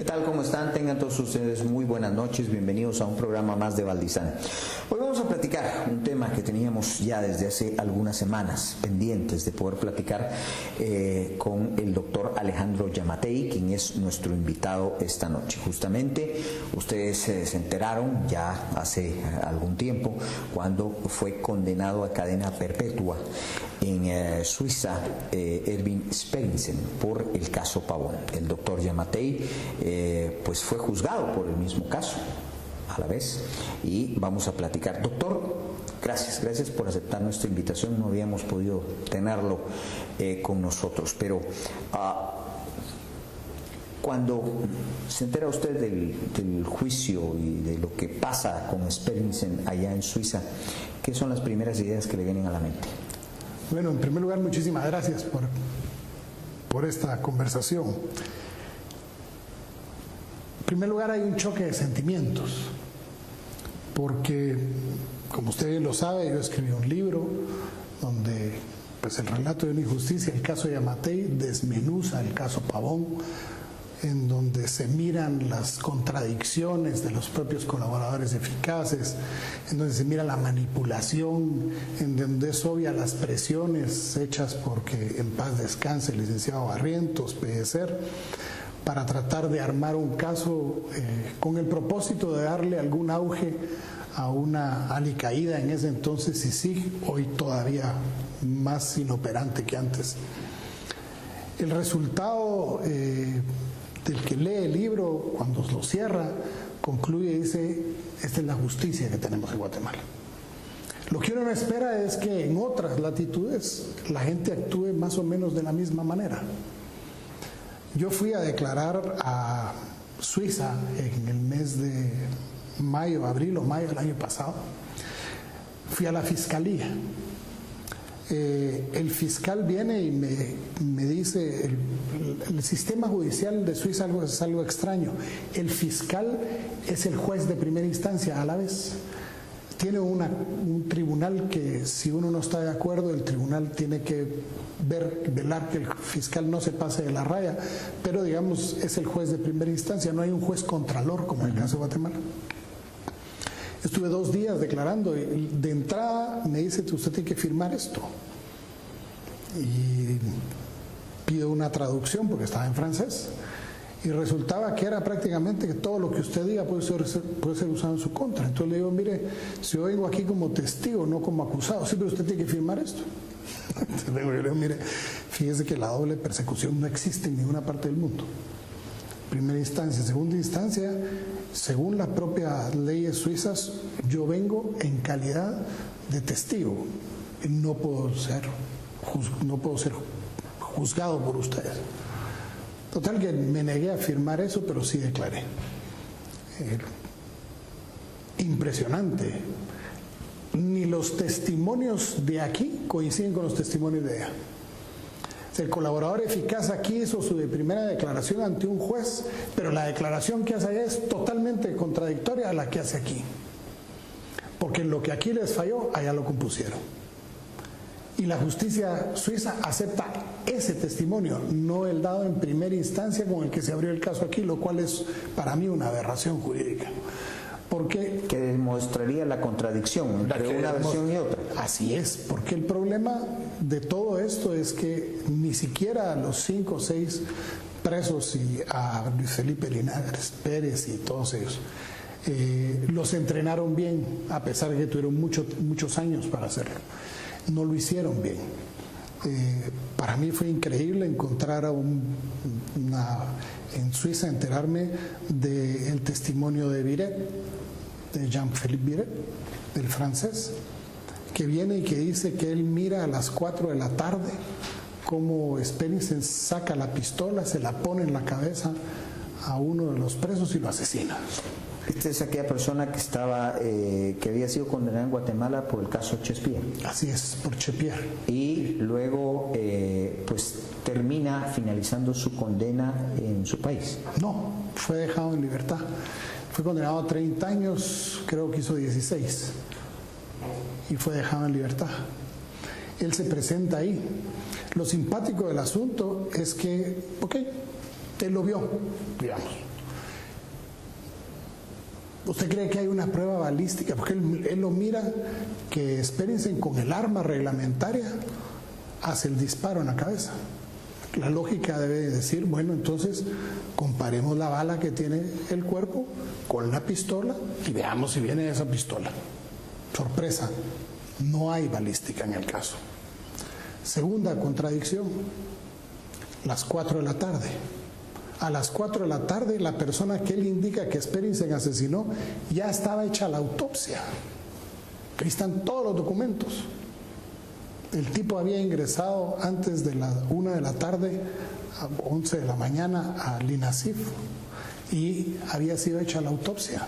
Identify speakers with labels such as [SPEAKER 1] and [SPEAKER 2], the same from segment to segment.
[SPEAKER 1] tal? ¿Cómo están? Tengan todos ustedes muy buenas noches. Bienvenidos a un programa más de Valdizán. Hoy vamos a platicar un tema que teníamos ya desde hace algunas semanas pendientes de poder platicar con el doctor Alejandro Yamatei, quien es nuestro invitado esta noche. Justamente ustedes se enteraron ya hace algún tiempo cuando fue condenado a cadena perpetua en Suiza Erwin Sperensen por el caso Pavón. El doctor Yamatei pues fue juzgado por el mismo caso a la vez y vamos a platicar. Doctor, gracias por aceptar nuestra invitación. No habíamos podido tenerlo con nosotros, pero cuando se entera usted del juicio y de lo que pasa con Sperensen allá en Suiza, ¿qué son las primeras ideas que le vienen a la mente?
[SPEAKER 2] Bueno, en primer lugar, muchísimas gracias por esta conversación. En primer lugar, hay un choque de sentimientos, porque, como usted bien lo sabe, yo escribí un libro donde pues, el relato de una injusticia, el caso de Yamatei, desmenuza el caso Pavón, en donde se miran las contradicciones de los propios colaboradores eficaces, en donde se mira la manipulación, en donde es obvia las presiones hechas porque en paz descanse el licenciado Barrientos, PDCER, para tratar de armar un caso con el propósito de darle algún auge a una alicaída en ese entonces CICIG, hoy todavía más inoperante que antes. El resultado del que lee el libro, cuando lo cierra, concluye y dice: esta es la justicia que tenemos en Guatemala. Lo que uno no espera es que en otras latitudes la gente actúe más o menos de la misma manera. Yo fui a declarar a Suiza en el mes de abril o mayo del año pasado. Fui a la fiscalía. El fiscal viene y me dice, el sistema judicial de Suiza es algo extraño. El fiscal es el juez de primera instancia a la vez. Tiene un tribunal que, si uno no está de acuerdo, el tribunal tiene que velar que el fiscal no se pase de la raya, pero digamos es el juez de primera instancia, no hay un juez contralor como en el caso de Guatemala. Estuve 2 días declarando y de entrada me dice: usted tiene que firmar esto. Y pido una traducción porque estaba en francés y resultaba que era prácticamente que todo lo que usted diga puede ser usado en su contra. Entonces le digo: mire, si yo vengo aquí como testigo, no como acusado. Sí, pero usted tiene que firmar esto. Entonces le digo: mire, fíjese que la doble persecución no existe en ninguna parte del mundo. Primera instancia, segunda instancia, según las propias leyes suizas, yo vengo en calidad de testigo y no puedo ser juzgado por ustedes. Total que me negué a firmar eso, pero sí declaré. Impresionante. Ni los testimonios de aquí coinciden con los testimonios de allá. El colaborador eficaz aquí hizo su primera declaración ante un juez, pero la declaración que hace allá es totalmente contradictoria a la que hace aquí. Porque en lo que aquí les falló, allá lo compusieron. Y la justicia suiza acepta ese testimonio, no el dado en primera instancia con el que se abrió el caso aquí, lo cual es para mí una aberración jurídica. Porque
[SPEAKER 1] que demostraría la contradicción entre una versión y otra.
[SPEAKER 2] Así es, porque el problema de todo esto es que ni siquiera a los 5 o 6 presos y a Luis Felipe Linares Pérez y todos ellos los entrenaron bien, a pesar de que tuvieron muchos años para hacerlo. No lo hicieron bien. Para mí fue increíble encontrar en Suiza, enterarme del testimonio de Viret, de Jean-Philippe Viret, del francés, que viene y que dice que él mira a las 4 de la tarde cómo Sperensen saca la pistola, se la pone en la cabeza a uno de los presos y lo asesina.
[SPEAKER 1] Esta es aquella persona que había sido condenada en Guatemala por el caso Chespierre.
[SPEAKER 2] Así es, por Chespierre.
[SPEAKER 1] Y luego pues termina finalizando su condena en su país.
[SPEAKER 2] No, fue dejado en libertad. Fue condenado a 30 años, creo que hizo 16. Y fue dejado en libertad. Él se presenta ahí. Lo simpático del asunto es que, él lo vio, digamos. ¿Usted cree que hay una prueba balística? Porque él lo mira que Sperensen con el arma reglamentaria hace el disparo en la cabeza. La lógica debe decir, bueno, entonces comparemos la bala que tiene el cuerpo con la pistola y veamos si viene esa pistola. Sorpresa, no hay balística en el caso. Segunda contradicción, las 4 de la tarde. A las 4 de la tarde, la persona que él indica que Sperensen asesinó ya estaba hecha la autopsia. Ahí están todos los documentos. El tipo había ingresado antes de las 1 de la tarde, a 11 de la mañana, al INASIF y había sido hecha la autopsia.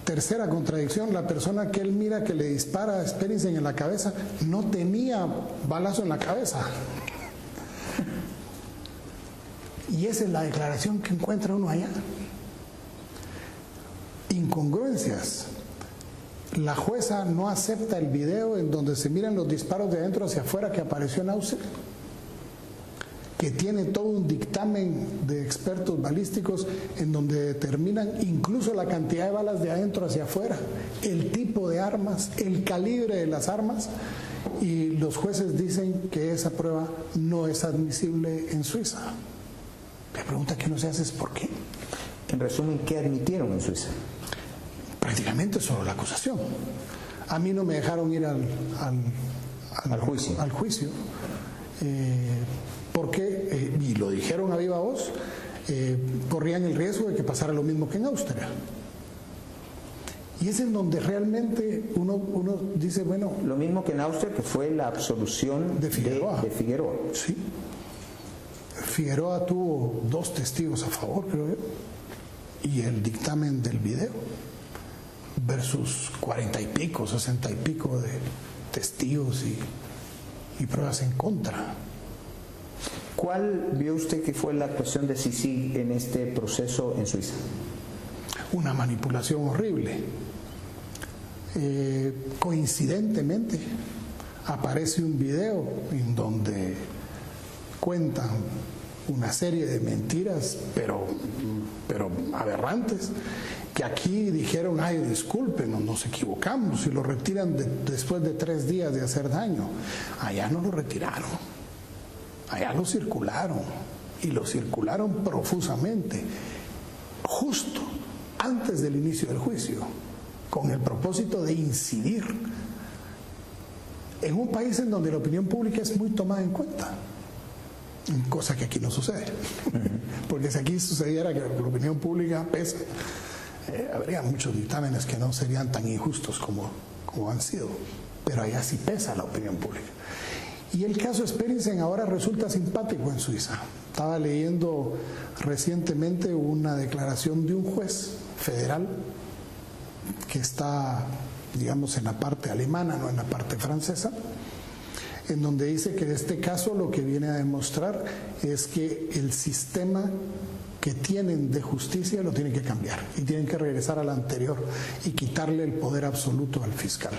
[SPEAKER 2] Tercera contradicción, la persona que él mira que le dispara a Sperensen en la cabeza no tenía balazo en la cabeza. Y esa es la declaración que encuentra uno allá. Incongruencias. La jueza no acepta el video en donde se miran los disparos de adentro hacia afuera que apareció en Auster, que tiene todo un dictamen de expertos balísticos en donde determinan incluso la cantidad de balas de adentro hacia afuera, el tipo de armas, el calibre de las armas, y los jueces dicen que esa prueba no es admisible en Suiza. La pregunta que uno se hace es ¿por qué?
[SPEAKER 1] En resumen, ¿qué admitieron en Suiza?
[SPEAKER 2] Prácticamente solo la acusación. A mí no me dejaron ir al juicio. Porque, y lo dijeron a viva voz, corrían el riesgo de que pasara lo mismo que en Austria. Y es en donde realmente uno dice, bueno...
[SPEAKER 1] Lo mismo que en Austria, que fue la absolución
[SPEAKER 2] de Figueroa.
[SPEAKER 1] De Figueroa.
[SPEAKER 2] Sí. Figueroa tuvo 2 testigos a favor, creo yo, y el dictamen del video, versus 40 y pico, 60 y pico de testigos y pruebas en contra.
[SPEAKER 1] ¿Cuál vio usted que fue la actuación de Sisi en este proceso en Suiza?
[SPEAKER 2] Una manipulación horrible. Coincidentemente aparece un video en donde cuentan una serie de mentiras, pero aberrantes, que aquí dijeron, ay, disculpen, nos equivocamos, y lo retiran después de 3 días de hacer daño. Allá no lo retiraron, allá lo circularon, y lo circularon profusamente, justo antes del inicio del juicio, con el propósito de incidir en un país en donde la opinión pública es muy tomada en cuenta. Cosa que aquí no sucede. Porque si aquí sucediera que la opinión pública pesa, habría muchos dictámenes que no serían tan injustos como han sido. Pero allá sí pesa la opinión pública. Y el caso Sperensen ahora resulta simpático en Suiza. Estaba leyendo recientemente una declaración de un juez federal que está, digamos, en la parte alemana, no en la parte francesa, en donde dice que en este caso lo que viene a demostrar es que el sistema que tienen de justicia lo tienen que cambiar y tienen que regresar al anterior y quitarle el poder absoluto al fiscal.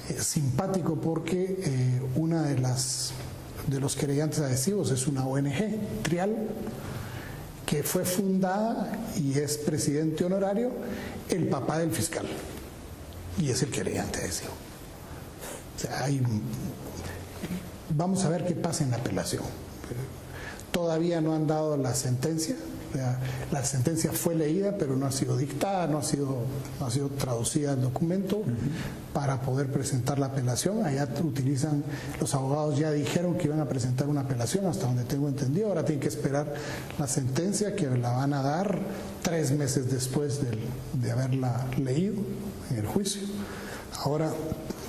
[SPEAKER 2] Es simpático porque una de los querellantes adhesivos es una ONG, Trial, que fue fundada y es presidente honorario el papá del fiscal y es el querellante adhesivo. O sea, vamos a ver qué pasa en la apelación. Todavía no han dado la sentencia. La sentencia fue leída, pero no ha sido dictada, no ha sido traducida al documento para poder presentar la apelación. Allá utilizan, los abogados ya dijeron que iban a presentar una apelación, hasta donde tengo entendido. Ahora tienen que esperar la sentencia, que la van a dar 3 meses después de haberla leído en el juicio. Ahora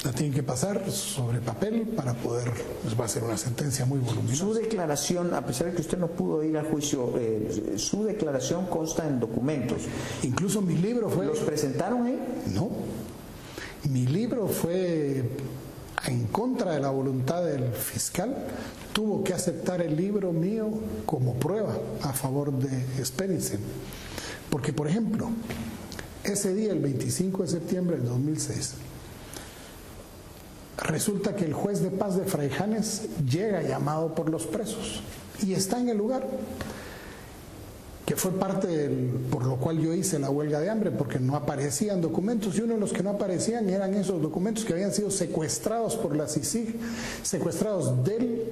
[SPEAKER 2] la tienen que pasar sobre papel para poder, pues va a ser una sentencia muy voluminosa.
[SPEAKER 1] Su declaración, a pesar de que usted no pudo ir al juicio, su declaración consta en documentos.
[SPEAKER 2] Incluso mi libro fue...
[SPEAKER 1] ¿Los presentaron ahí?
[SPEAKER 2] No. Mi libro fue en contra de la voluntad del fiscal. Tuvo que aceptar el libro mío como prueba a favor de Sperensen. Porque, por ejemplo, ese día, el 25 de septiembre del 2006, resulta que el juez de paz de Fraijanes llega llamado por los presos y está en el lugar. que fue parte por lo cual yo hice la huelga de hambre, porque no aparecían documentos, y uno de los que no aparecían eran esos documentos que habían sido secuestrados por la CICIG, secuestrados del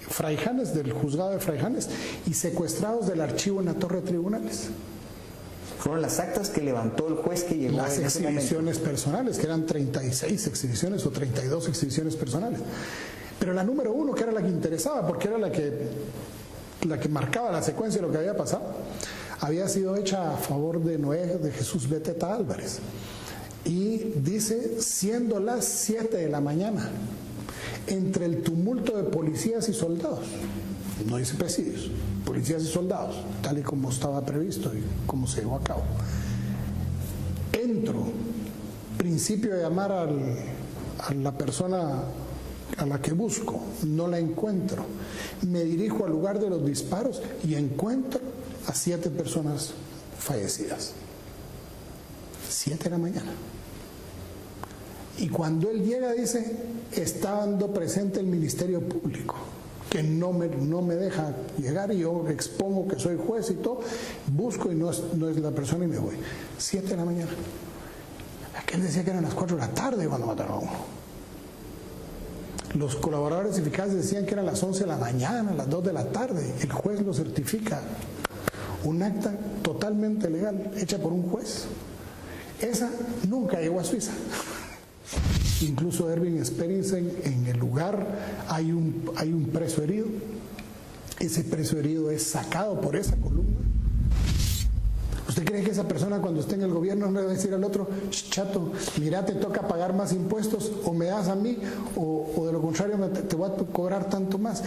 [SPEAKER 2] Fraijanes, del juzgado de Fraijanes, y secuestrados del archivo en la Torre de Tribunales.
[SPEAKER 1] Fueron las actas que levantó el juez que llegó
[SPEAKER 2] las
[SPEAKER 1] en ese
[SPEAKER 2] exhibiciones personales, que eran 36 exhibiciones o 32 exhibiciones personales. Pero la número 1, que era la que interesaba, porque era la que marcaba la secuencia de lo que había pasado, había sido hecha a favor de Noé de Jesús Beteta Álvarez. Y dice, siendo las 7 de la mañana, entre el tumulto de policías y soldados, no dice presidios, policías y soldados, tal y como estaba previsto y como se llevó a cabo. Entro, principio de llamar a la persona a la que busco, no la encuentro. Me dirijo al lugar de los disparos y encuentro a 7 personas fallecidas. 7 de la mañana. Y cuando él llega dice, estando presente el Ministerio Público, que no me deja llegar, y yo expongo que soy juez y todo, busco y no es la persona y me voy. 7 de la mañana. Aquel decía que eran las 4 de la tarde cuando mataron a uno. Los colaboradores eficaces decían que eran las 11 de la mañana, las 2 de la tarde. El juez lo certifica. Un acta totalmente legal, hecha por un juez. Esa nunca llegó a Suiza. Incluso Erwin Sperensen, en el lugar hay un preso herido. Ese preso herido es sacado por esa columna. ¿Usted cree que esa persona cuando esté en el gobierno no le va a decir al otro, chato, mira, te toca pagar más impuestos, o me das a mí, o de lo contrario te voy a cobrar tanto más?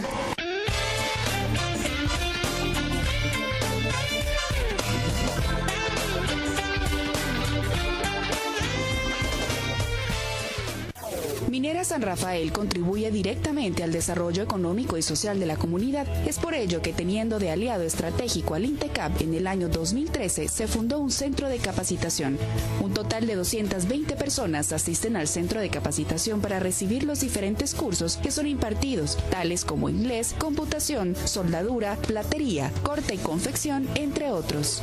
[SPEAKER 3] Minera San Rafael contribuye directamente al desarrollo económico y social de la comunidad. Es por ello que, teniendo de aliado estratégico al INTECAP, en el año 2013 se fundó un centro de capacitación. Un total de 220 personas asisten al centro de capacitación para recibir los diferentes cursos que son impartidos, tales como inglés, computación, soldadura, platería, corte y confección, entre otros.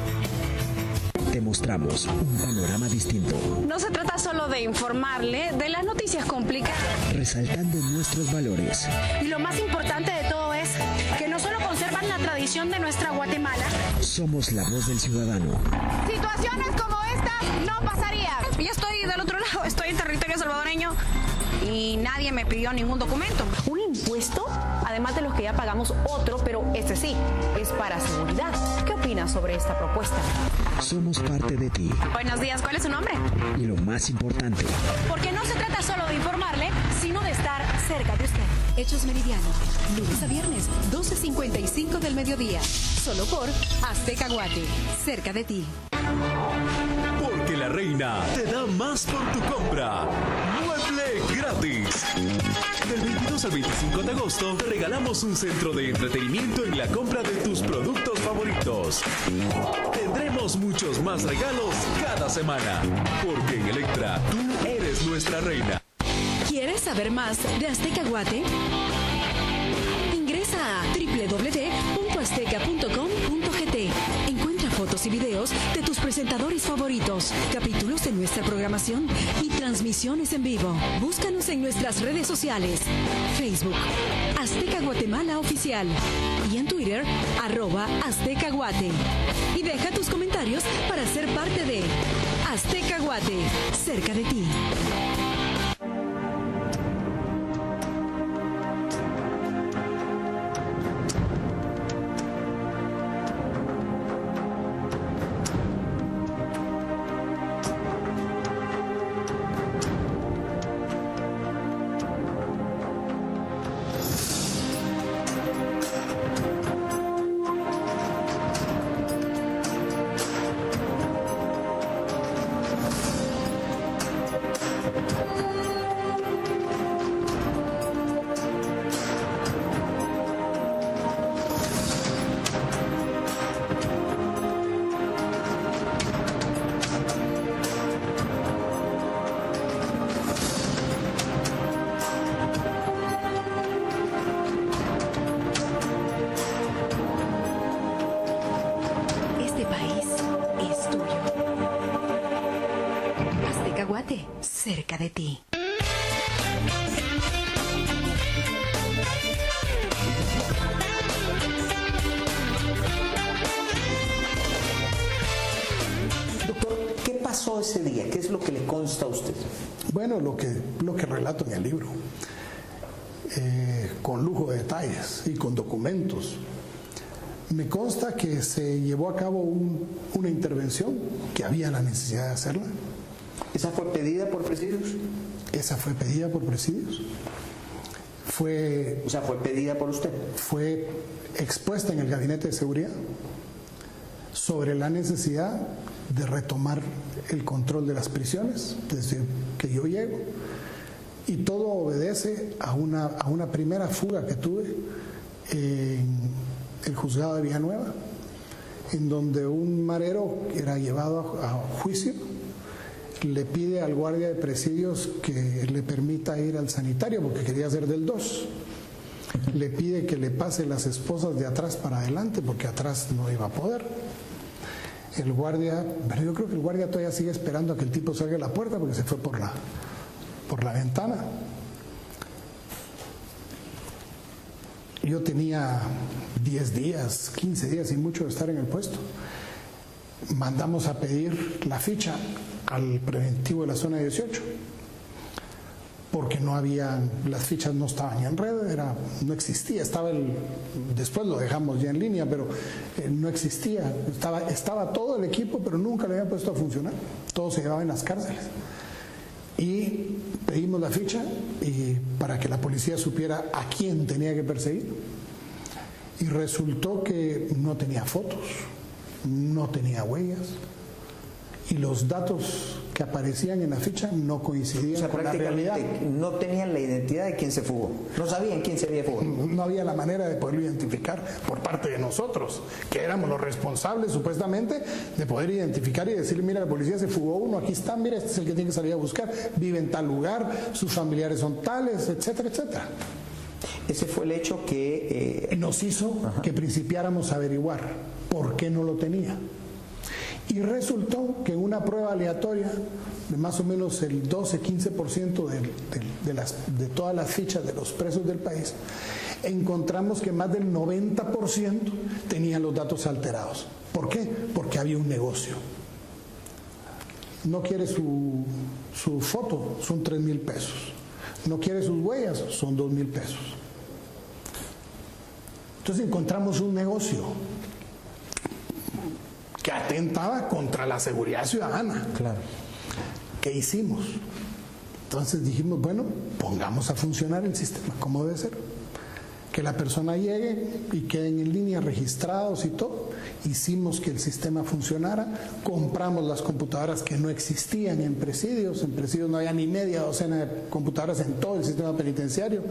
[SPEAKER 4] Te mostramos un panorama distinto.
[SPEAKER 5] No se trata solo de informarle de las noticias complicadas.
[SPEAKER 4] Resaltando nuestros valores.
[SPEAKER 5] Y lo más importante de todo es que no solo conservan la tradición de nuestra Guatemala.
[SPEAKER 4] Somos la voz del ciudadano.
[SPEAKER 5] Situaciones como esta no pasarían. Yo estoy del otro lado, estoy en territorio salvadoreño y nadie me pidió ningún documento. Un impuesto, además de los que ya pagamos otro, pero este sí, es para seguridad. ¿Qué opinas sobre esta propuesta?
[SPEAKER 4] Somos parte de ti.
[SPEAKER 5] Buenos días, ¿cuál es su nombre?
[SPEAKER 4] Y lo más importante,
[SPEAKER 5] porque no se trata solo de informarle, sino de estar cerca de usted.
[SPEAKER 6] Hechos Meridiano, lunes a viernes, 12:55 del mediodía. Solo por Azteca Guate, cerca de ti.
[SPEAKER 7] Porque la reina te da más por tu compra. Mueble gratis. Del 22 al 25 de agosto te regalamos un centro de entretenimiento en la compra de tus productos favoritos. Tendremos muchos más regalos cada semana. Porque en Electra tú eres nuestra reina.
[SPEAKER 6] ¿Quieres saber más de Azteca Guate? Ingresa a www.azteca.com.gt. Encuentra fotos y videos de tus presentadores favoritos, capítulos de nuestra programación y transmisiones en vivo. Búscanos en nuestras redes sociales: Facebook, Azteca Guatemala Oficial, y en Twitter, @Azteca Guate. Y deja tus comentarios para ser parte de Azteca Guate, cerca de ti. cerca de ti.
[SPEAKER 1] Doctor, ¿qué pasó ese día? ¿Qué es lo que le consta a usted?
[SPEAKER 2] Bueno, lo que relato en el libro, con lujo de detalles y con documentos. Me consta que se llevó a cabo una intervención, que había la necesidad de hacerla.
[SPEAKER 1] ¿Esa fue pedida por Presidios?
[SPEAKER 2] Esa fue pedida por Presidios.
[SPEAKER 1] ¿fue pedida por usted?
[SPEAKER 2] Fue expuesta en el Gabinete de Seguridad sobre la necesidad de retomar el control de las prisiones desde que yo llego. Y todo obedece a una primera fuga que tuve en el juzgado de Villanueva, en donde un marero era llevado a juicio, le pide al guardia de Presidios que le permita ir al sanitario porque quería ser del 2. Le pide que le pase las esposas de atrás para adelante porque atrás no iba a poder. El guardia, pero yo creo que el guardia todavía sigue esperando a que el tipo salga de la puerta porque se fue por la ventana. Yo tenía 10 días, 15 días y mucho de estar en el puesto. Mandamos a pedir la ficha al preventivo de la zona 18 porque no había, las fichas no estaban en red, no existía, después lo dejamos ya en línea, pero no existía, estaba todo el equipo, pero nunca lo habían puesto a funcionar, todo se llevaba en las cárceles. Y pedimos la ficha para que la policía supiera a quién tenía que perseguir. Y resultó que no tenía fotos, no tenía huellas. Y los datos que aparecían en la ficha no coincidían con la realidad.
[SPEAKER 1] No tenían la identidad de quién se fugó. No sabían quién se había fugado.
[SPEAKER 2] No había la manera de poderlo identificar por parte de nosotros, que éramos los responsables supuestamente de poder identificar y decir, mira, la policía se fugó uno, aquí está, mira, este es el que tiene que salir a buscar, vive en tal lugar, sus familiares son tales, etcétera, etcétera.
[SPEAKER 1] Ese fue el hecho que
[SPEAKER 2] nos hizo que principiáramos a averiguar por qué no lo tenía. Y resultó que en una prueba aleatoria de más o menos el 12-15% de todas las fichas de los presos del país, encontramos que más del 90% tenían los datos alterados. ¿Por qué? Porque había un negocio. No quiere su foto, son 3,000 pesos. No quiere sus huellas, son 2,000 pesos. Entonces encontramos un negocio que atentaba contra la seguridad ciudadana.
[SPEAKER 1] Claro.
[SPEAKER 2] ¿Qué hicimos? Entonces dijimos, bueno, pongamos a funcionar el sistema como debe ser. Que la persona llegue y queden en línea registrados y todo. Hicimos que el sistema funcionara. Compramos las computadoras que no existían en Presidios. En Presidios no había ni media docena de computadoras en todo el sistema penitenciario.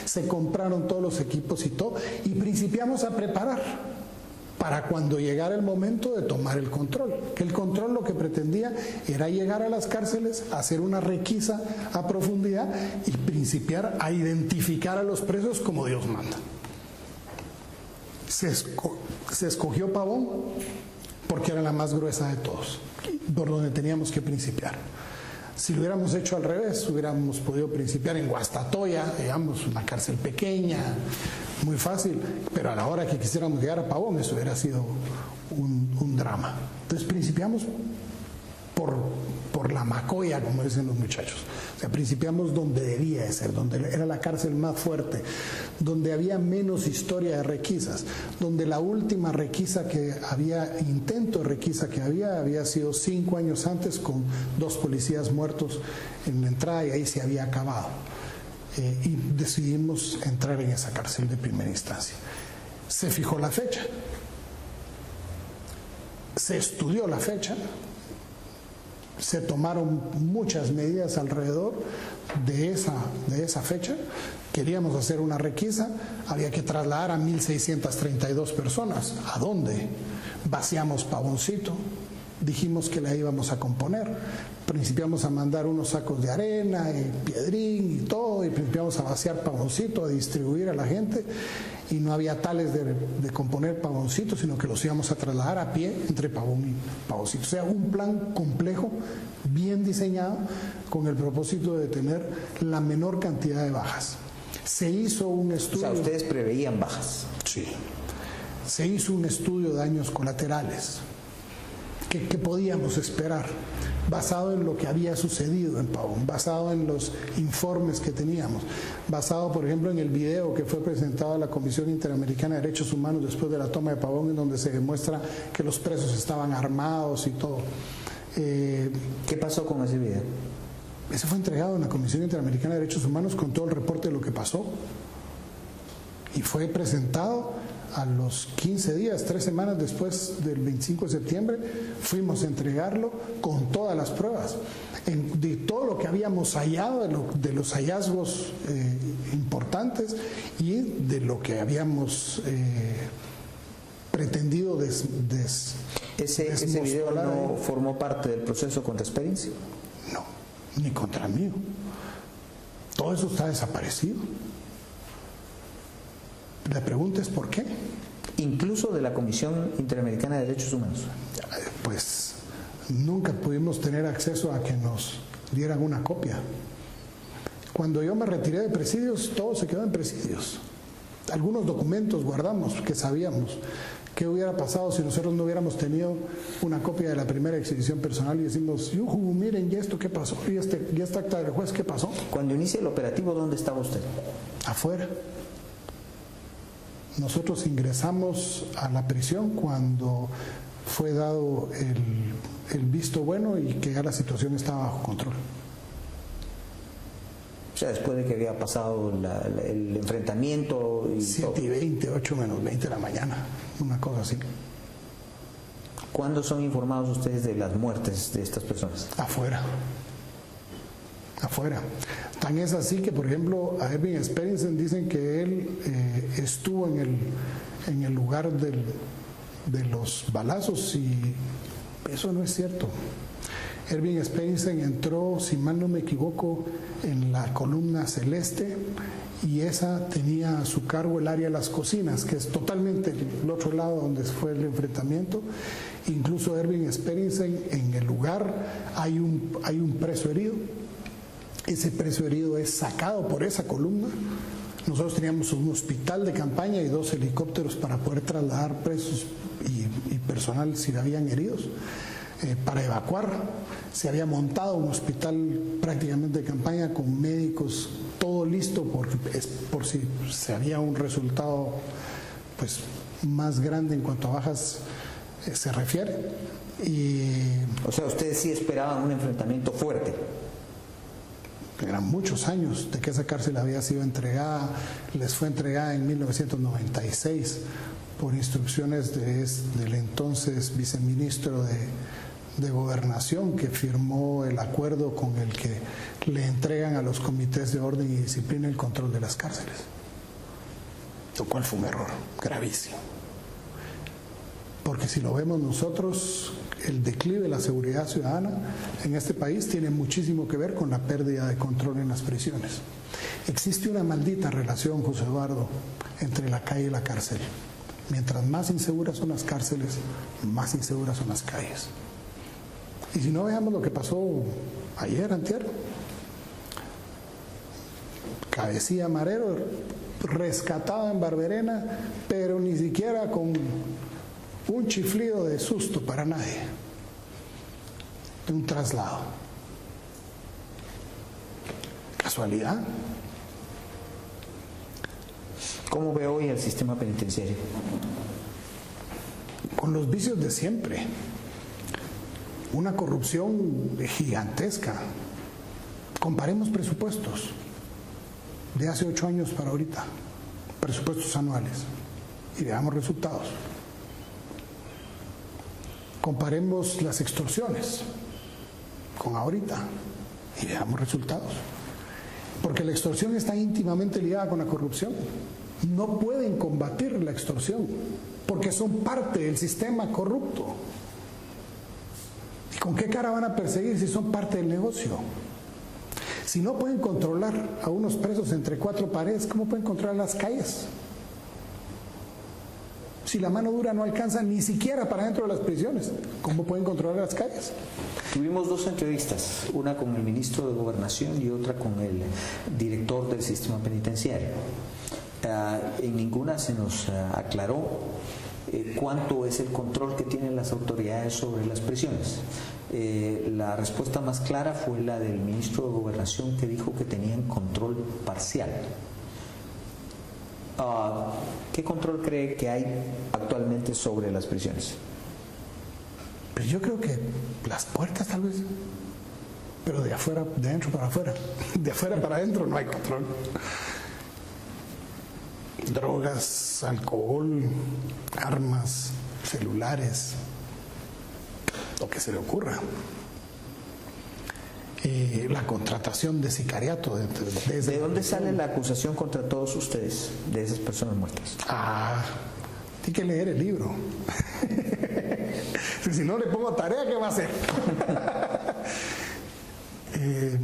[SPEAKER 2] Se compraron todos los equipos y todo. Y principiamos a preparar para cuando llegara el momento de tomar el control. Que el control lo que pretendía era llegar a las cárceles, hacer una requisa a profundidad y principiar a identificar a los presos como Dios manda. Se escogió Pavón porque era la más gruesa de todos, por donde teníamos que principiar. Si lo hubiéramos hecho al revés, hubiéramos podido principiar en Guastatoya, digamos, una cárcel pequeña, muy fácil, pero a la hora que quisiéramos llegar a Pavón, eso hubiera sido un drama. Entonces principiamos por la macoya, como dicen los muchachos. O sea, principiamos donde debía de ser, donde era la cárcel más fuerte, donde había menos historia de requisas, donde la última requisa que había, intento de requisa que había sido 5 años antes con 2 policías muertos en la entrada y ahí se había acabado. Y decidimos entrar en esa cárcel de primera instancia. Se fijó la fecha, se estudió la fecha, se tomaron muchas medidas alrededor de esa fecha. Queríamos hacer una requisa, había que trasladar a 1,632 personas. ¿A dónde? Vaciamos Pavoncito, dijimos que la íbamos a componer. Principiamos a mandar unos sacos de arena, y piedrín y todo, y principiamos a vaciar Pavoncito, a distribuir a la gente, y no había tales de componer Pavoncito, sino que los íbamos a trasladar a pie entre Pavón y Pavoncito. O sea, un plan complejo, bien diseñado, con el propósito de tener la menor cantidad de bajas. Se hizo un estudio...
[SPEAKER 1] O sea, ustedes preveían bajas.
[SPEAKER 2] Sí. Se hizo un estudio de daños colaterales. ¿Qué podíamos esperar? Basado en lo que había sucedido en Pavón, basado en los informes que teníamos, basado, por ejemplo, en el video que fue presentado a la Comisión Interamericana de Derechos Humanos después de la toma de Pavón, en donde se demuestra que los presos estaban armados y todo.
[SPEAKER 1] ¿Qué pasó con ese video?
[SPEAKER 2] Ese fue entregado en la Comisión Interamericana de Derechos Humanos con todo el reporte de lo que pasó. Y fue presentado a los 15 días, 3 semanas después del 25 de septiembre, fuimos a entregarlo con todas las pruebas. De todo lo que habíamos hallado, de los hallazgos importantes y de lo que habíamos pretendido
[SPEAKER 1] ¿Ese video no formó parte del proceso contra Experience?
[SPEAKER 2] No, ni contra mí. Todo eso está desaparecido. La pregunta es ¿por qué?
[SPEAKER 1] Incluso de la Comisión Interamericana de Derechos Humanos.
[SPEAKER 2] Pues nunca pudimos tener acceso a que nos dieran una copia. Cuando yo me retiré de presidios, todo se quedó en presidios. Algunos documentos guardamos que sabíamos. ¿Qué hubiera pasado si nosotros no hubiéramos tenido una copia de la primera exhibición personal y decimos, miren, ¿y esto qué pasó? ¿Y esta acta del juez qué pasó?
[SPEAKER 1] Cuando inicia el operativo, ¿dónde estaba usted?
[SPEAKER 2] Afuera. Nosotros ingresamos a la prisión cuando fue dado el visto bueno y que ya la situación estaba bajo control.
[SPEAKER 1] O sea, después de que había pasado el enfrentamiento y
[SPEAKER 2] 7:20, 8 menos 20 de la mañana, una cosa así.
[SPEAKER 1] ¿Cuándo son informados ustedes de las muertes de estas personas?
[SPEAKER 2] Afuera. Tan es así que, por ejemplo, a Ervin Experience dicen que él estuvo en el lugar de los balazos, y eso no es cierto. Ervin Experience entró, si mal no me equivoco, en la columna celeste, y esa tenía a su cargo el área de las cocinas, que es totalmente el otro lado donde fue el enfrentamiento. Incluso Ervin Experience, en el lugar hay un preso herido. Ese preso herido es sacado por esa columna. Nosotros teníamos un hospital de campaña y 2 helicópteros para poder trasladar presos y personal si habían heridos, para evacuar. Se había montado un hospital prácticamente de campaña con médicos, todo listo por si se había un resultado pues más grande en cuanto a bajas se refiere.
[SPEAKER 1] O sea, ustedes sí esperaban un enfrentamiento fuerte.
[SPEAKER 2] Eran muchos años de que esa cárcel había sido entregada, les fue entregada en 1996 por instrucciones del entonces viceministro de Gobernación, que firmó el acuerdo con el que le entregan a los comités de orden y disciplina el control de las cárceles, lo cual fue un error gravísimo. Porque si lo vemos nosotros, el declive de la seguridad ciudadana en este país tiene muchísimo que ver con la pérdida de control en las prisiones. Existe una maldita relación, José Eduardo, entre la calle y la cárcel. Mientras más inseguras son las cárceles, más inseguras son las calles. Y si no, veamos lo que pasó ayer, antier. Cabecilla Marero, rescatado en Barberena, pero ni siquiera con un chiflido de susto para nadie, de un traslado. ¿Casualidad?
[SPEAKER 1] ¿Cómo ve hoy el sistema penitenciario?
[SPEAKER 2] Con los vicios de siempre. Una corrupción gigantesca. Comparemos presupuestos de hace 8 años para ahorita, presupuestos anuales, y veamos resultados. Comparemos las extorsiones con ahorita y veamos resultados. Porque la extorsión está íntimamente ligada con la corrupción. No pueden combatir la extorsión porque son parte del sistema corrupto. ¿Con qué cara van a perseguir si son parte del negocio? Si no pueden controlar a unos presos entre cuatro paredes, ¿cómo pueden controlar las calles? Si la mano dura no alcanza ni siquiera para dentro de las prisiones, ¿cómo pueden controlar las calles?
[SPEAKER 1] Tuvimos dos entrevistas, una con el ministro de Gobernación y otra con el director del sistema penitenciario. En ninguna se nos aclaró cuánto es el control que tienen las autoridades sobre las prisiones. La respuesta más clara fue la del ministro de Gobernación, que dijo que tenían control parcial. ¿Qué control cree que hay actualmente sobre las prisiones?
[SPEAKER 2] Pues yo creo que las puertas tal vez, pero de afuera, de adentro para afuera. De afuera para adentro no hay control. Drogas, alcohol, armas, celulares, lo que se le ocurra. La contratación de sicariato.
[SPEAKER 1] ¿De dónde sale la acusación contra todos ustedes, de esas personas muertas?
[SPEAKER 2] Tiene que leer el libro. Si no le pongo tarea, ¿qué va a hacer? El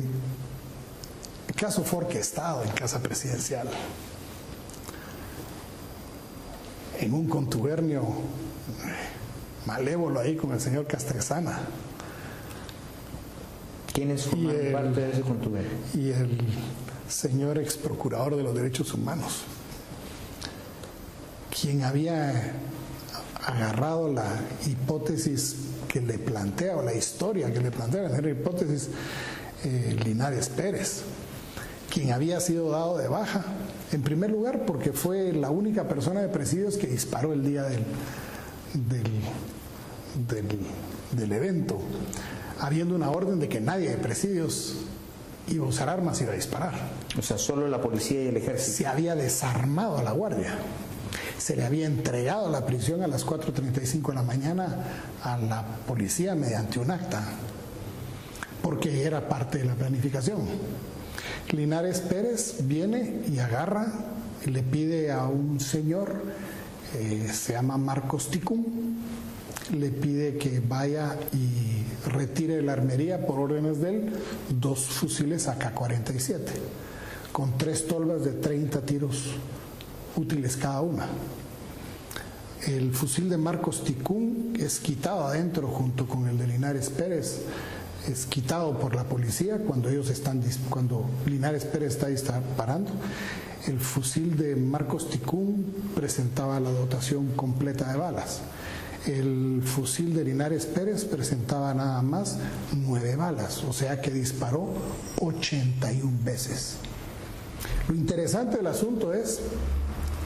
[SPEAKER 2] caso fue orquestado en Casa Presidencial, en un contubernio malévolo ahí con el señor Castresana.
[SPEAKER 1] ¿Quiénes forman parte de ese contubernio?
[SPEAKER 2] Y el señor ex procurador de los derechos humanos, quien había agarrado la hipótesis que le plantea, o la historia que le plantea, la hipótesis Linares Pérez, quien había sido dado de baja, en primer lugar porque fue la única persona de presidios que disparó el día del evento, habiendo una orden de que nadie de presidios iba a usar armas y iba a disparar.
[SPEAKER 1] O sea, solo la policía y el ejército.
[SPEAKER 2] Se había desarmado a la guardia. Se le había entregado la prisión a las 4:35 de la mañana a la policía mediante un acta, porque era parte de la planificación. Linares Pérez viene y agarra y le pide a un señor, se llama Marcos Ticún, le pide que vaya y retire de la armería, por órdenes de él, 2 fusiles AK-47 con 3 tolvas de 30 tiros útiles cada una. El fusil de Marcos Ticún es quitado adentro junto con el de Linares Pérez, es quitado por la policía cuando Linares Pérez está disparando. El fusil de Marcos Ticún presentaba la dotación completa de balas. El fusil de Linares Pérez presentaba nada más 9 balas, o sea que disparó 81 veces. Lo interesante del asunto es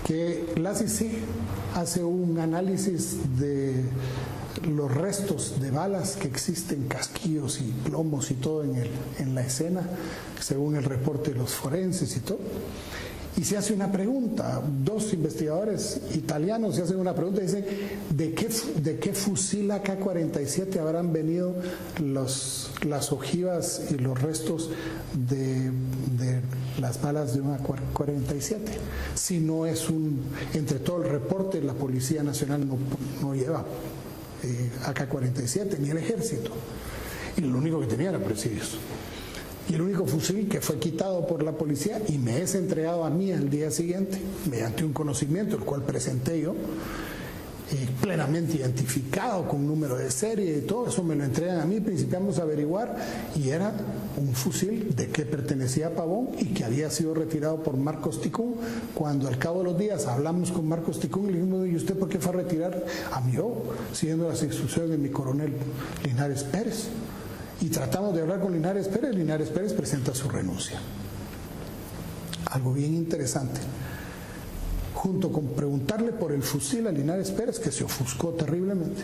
[SPEAKER 2] que la CICIG hace un análisis de los restos de balas que existen, casquillos y plomos y todo en la escena, según el reporte de los forenses y todo. Y se hace una pregunta, 2 investigadores italianos se hacen una pregunta y dicen, ¿de qué fusil AK-47 habrán venido las ojivas y los restos de las balas de un AK-47? Si no es entre todo el reporte, la Policía Nacional no lleva AK-47 ni el ejército, y lo único que tenía era presidios. Y el único fusil que fue quitado por la policía y me es entregado a mí al día siguiente, mediante un conocimiento, el cual presenté yo, plenamente identificado con número de serie y todo eso, me lo entregan a mí, principiamos a averiguar, y era un fusil de que pertenecía a Pavón y que había sido retirado por Marcos Ticún. Cuando al cabo de los días hablamos con Marcos Ticún y le dijimos, ¿y usted por qué fue a retirar? A mí, siguiendo las instrucciones de mi coronel Linares Pérez. Y tratamos de hablar con Linares Pérez presenta su renuncia. Algo bien interesante. Junto con preguntarle por el fusil a Linares Pérez, que se ofuscó terriblemente,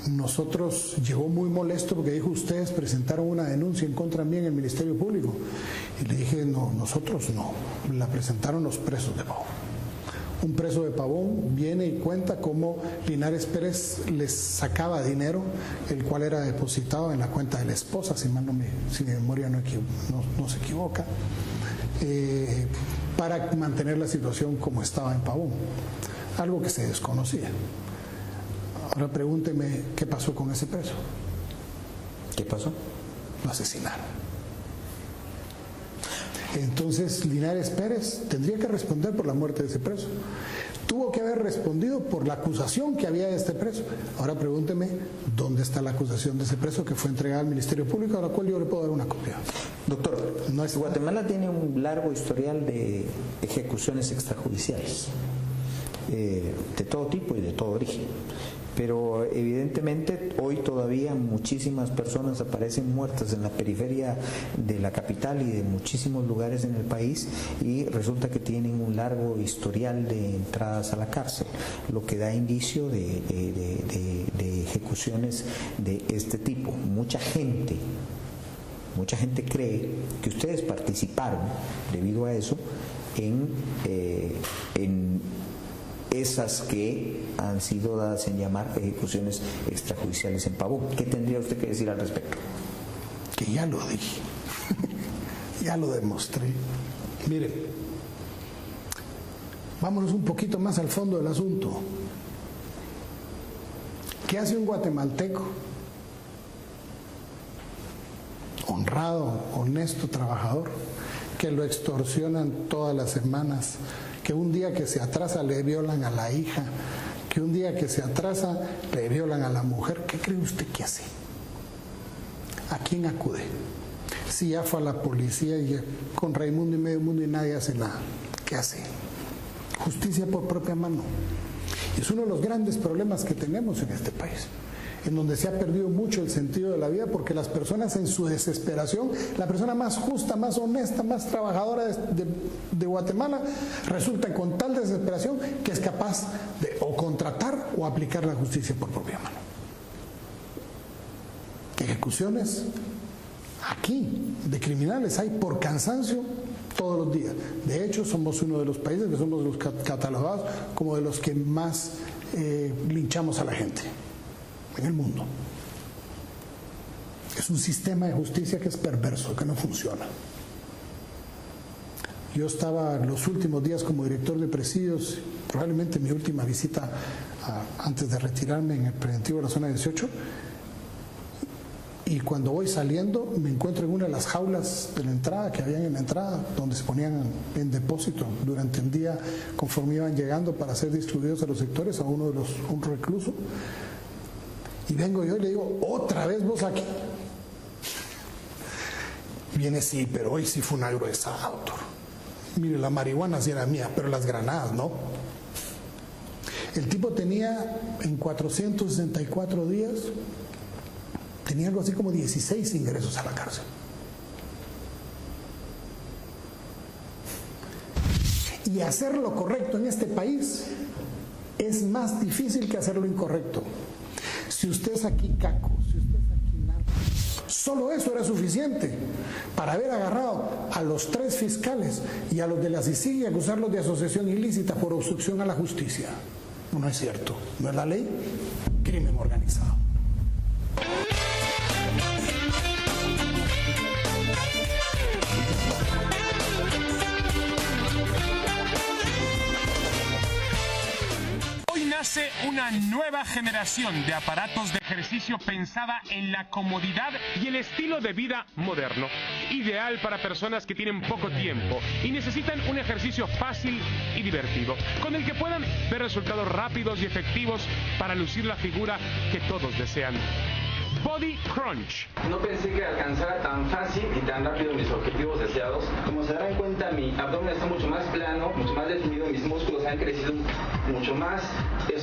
[SPEAKER 2] nosotros llegó muy molesto porque dijo, ustedes presentaron una denuncia en contra mía en el Ministerio Público. Y le dije, no, nosotros no, la presentaron los presos de Pavón. Un preso de Pavón viene y cuenta cómo Linares Pérez les sacaba dinero, el cual era depositado en la cuenta de la esposa, si mi memoria no se equivoca, para mantener la situación como estaba en Pavón, algo que se desconocía. Ahora pregúnteme qué pasó con ese preso.
[SPEAKER 1] ¿Qué pasó?
[SPEAKER 2] Lo asesinaron. Entonces Linares Pérez tendría que responder por la muerte de ese preso. Tuvo que haber respondido por la acusación que había de este preso. Ahora pregúnteme, ¿dónde está la acusación de ese preso que fue entregada al Ministerio Público, a la cual yo le puedo dar una copia?
[SPEAKER 1] Doctor, Guatemala tiene un largo historial de ejecuciones extrajudiciales, de todo tipo y de todo origen. Pero evidentemente hoy todavía muchísimas personas aparecen muertas en la periferia de la capital y de muchísimos lugares en el país, y resulta que tienen un largo historial de entradas a la cárcel, lo que da indicio de ejecuciones de este tipo. Mucha gente cree que ustedes participaron, debido a eso, en esas que han sido dadas en llamar ejecuciones extrajudiciales en Pavón. ¿Qué tendría usted que decir al respecto?
[SPEAKER 2] Que ya lo dije, ya lo demostré. Mire, vámonos un poquito más al fondo del asunto. ¿Qué hace un guatemalteco honrado, honesto, trabajador, que lo extorsionan todas las semanas, que un día que se atrasa le violan a la hija, que un día que se atrasa le violan a la mujer? ¿Qué cree usted que hace? ¿A quién acude? Si ya fue a la policía y con Raimundo y medio mundo y nadie hace nada, ¿qué hace? Justicia por propia mano. Y es uno de los grandes problemas que tenemos en este país, en donde se ha perdido mucho el sentido de la vida, porque las personas en su desesperación, la persona más justa, más honesta, más trabajadora de Guatemala, resulta con tal desesperación que es capaz de o contratar o aplicar la justicia por propia mano. Ejecuciones aquí de criminales hay por cansancio todos los días. De hecho, somos uno de los países que somos los catalogados como de los que más linchamos a la gente en el mundo. Es un sistema de justicia que es perverso, que no funciona. Yo estaba los últimos días como director de presidios, probablemente mi última visita antes de retirarme en el preventivo de la zona 18, y cuando voy saliendo me encuentro en una de las jaulas de la entrada, que habían en la entrada, donde se ponían en depósito durante el día conforme iban llegando para ser distribuidos a los sectores, a un recluso. Y vengo yo y le digo, ¿otra vez vos aquí? Viene, sí, pero hoy sí fue una gruesada, doctor. Mire, la marihuana sí era mía, pero las granadas no. El tipo tenía en 464 días, tenía algo así como 16 ingresos a la cárcel. Y hacer lo correcto en este país es más difícil que hacer lo incorrecto. Si usted es aquí caco, si usted es aquí narco, solo eso era suficiente para haber agarrado a los 3 fiscales y a los de la CICIG y acusarlos de asociación ilícita por obstrucción a la justicia. No es cierto, ¿no es la ley? Crimen organizado.
[SPEAKER 8] Nace una nueva generación de aparatos de ejercicio pensada en la comodidad y el estilo de vida moderno, ideal para personas que tienen poco tiempo y necesitan un ejercicio fácil y divertido, con el que puedan ver resultados rápidos y efectivos para lucir la figura que todos desean. Body Crunch.
[SPEAKER 9] No pensé que alcanzara tan fácil y tan rápido mis objetivos deseados. Como se darán cuenta, mi abdomen está mucho más plano, mucho más definido, mis músculos han crecido mucho más,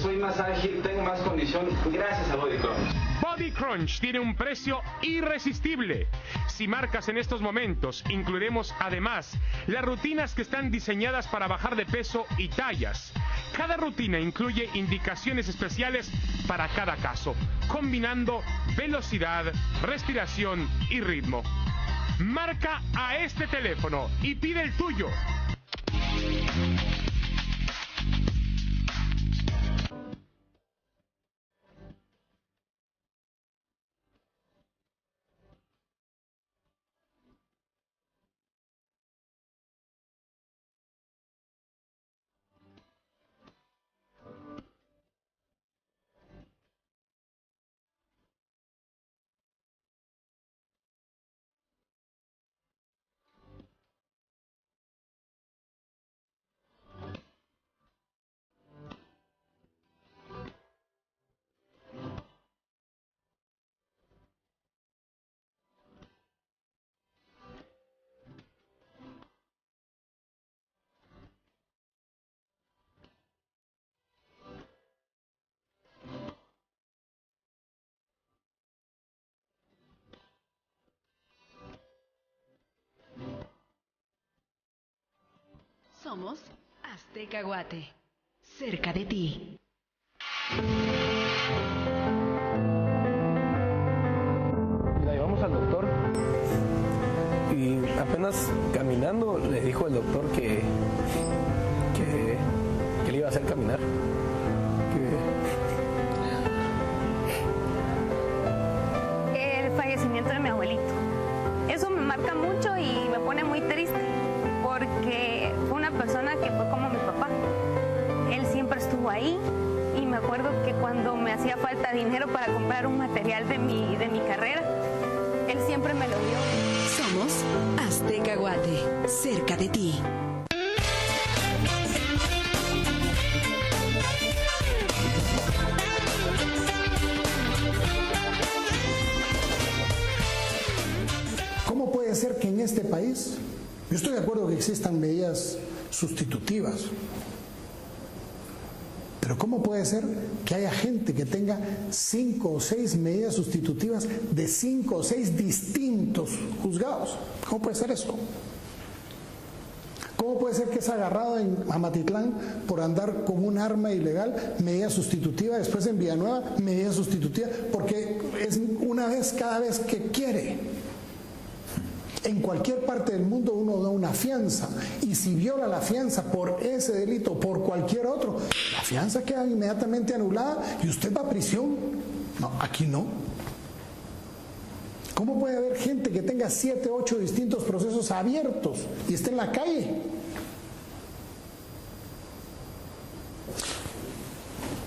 [SPEAKER 9] soy más ágil, tengo más condición gracias a Body Crunch.
[SPEAKER 8] Body Crunch tiene un precio irresistible. Si marcas en estos momentos, incluiremos además las rutinas que están diseñadas para bajar de peso y tallas. Cada rutina incluye indicaciones especiales para cada caso, combinando velocidad, respiración y ritmo. Marca a este teléfono y pide el tuyo.
[SPEAKER 6] Somos Azteca Guate, cerca de ti.
[SPEAKER 10] La llevamos al doctor y apenas caminando le dijo el doctor que le iba a hacer caminar.
[SPEAKER 11] El fallecimiento de mi abuelito. Eso me marca mucho y me pone muy triste porque fue una persona que fue como mi papá. Él siempre estuvo ahí y me acuerdo que cuando me hacía falta dinero para comprar un material de mi carrera, él siempre me lo dio.
[SPEAKER 6] Somos Azteca Guate, cerca de ti.
[SPEAKER 2] ¿Cómo puede ser que en este país, yo estoy de acuerdo que existan medidas sustitutivas, pero cómo puede ser que haya gente que tenga 5 o 6 medidas sustitutivas de 5 o 6 distintos juzgados? ¿Cómo puede ser eso? ¿Cómo puede ser que es agarrado en Amatitlán por andar con un arma ilegal, medida sustitutiva, después en Villanueva, medida sustitutiva, porque es una vez cada vez que quiere? En cualquier parte del mundo uno da una fianza y si viola la fianza por ese delito o por cualquier otro, la fianza queda inmediatamente anulada y usted va a prisión. No, aquí no. ¿Cómo puede haber gente que tenga 7, 8 distintos procesos abiertos y esté en la calle?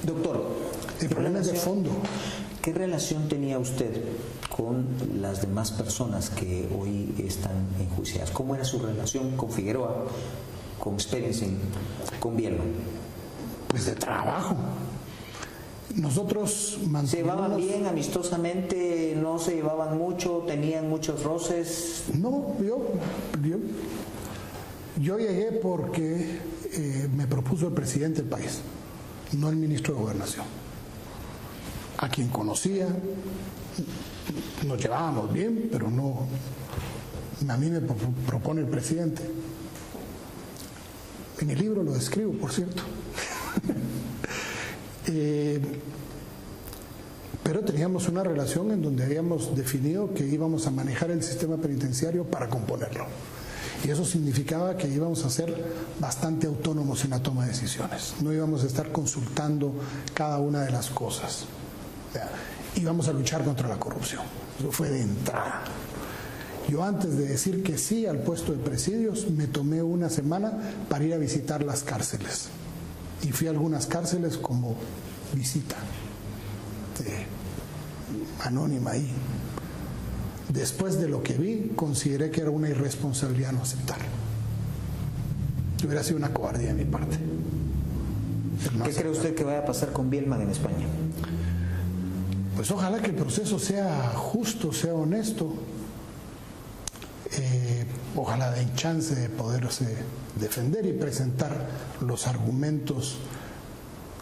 [SPEAKER 1] Doctor,
[SPEAKER 2] el problema es de fondo.
[SPEAKER 1] ¿Qué relación tenía usted con las demás personas que hoy están enjuiciadas? ¿Cómo era su relación con Figueroa, con Sperensen, con Bielman?
[SPEAKER 2] Pues de trabajo. Nosotros
[SPEAKER 1] ¿Se llevaban bien, amistosamente? ¿No se llevaban mucho? ¿Tenían muchos roces?
[SPEAKER 2] No, yo llegué porque me propuso el presidente del país, no el ministro de Gobernación, a quien conocía. Nos llevábamos bien, pero no, a mí me propone el presidente. En el libro lo describo, por cierto. Pero teníamos una relación en donde habíamos definido que íbamos a manejar el sistema penitenciario para componerlo. Y eso significaba que íbamos a ser bastante autónomos en la toma de decisiones. No íbamos a estar consultando cada una de las cosas. Íbamos a luchar contra la corrupción. Eso fue de entrada. Yo antes de decir que sí al puesto de presidios, me tomé una semana para ir a visitar las cárceles. Y fui a algunas cárceles como visita anónima ahí. Después de lo que vi, consideré que era una irresponsabilidad no aceptar. Hubiera sido una cobardía de mi parte.
[SPEAKER 1] ¿Qué cree usted que vaya a pasar con Bielman en España?
[SPEAKER 2] Pues ojalá que el proceso sea justo, sea honesto. Ojalá den chance de poderse defender y presentar los argumentos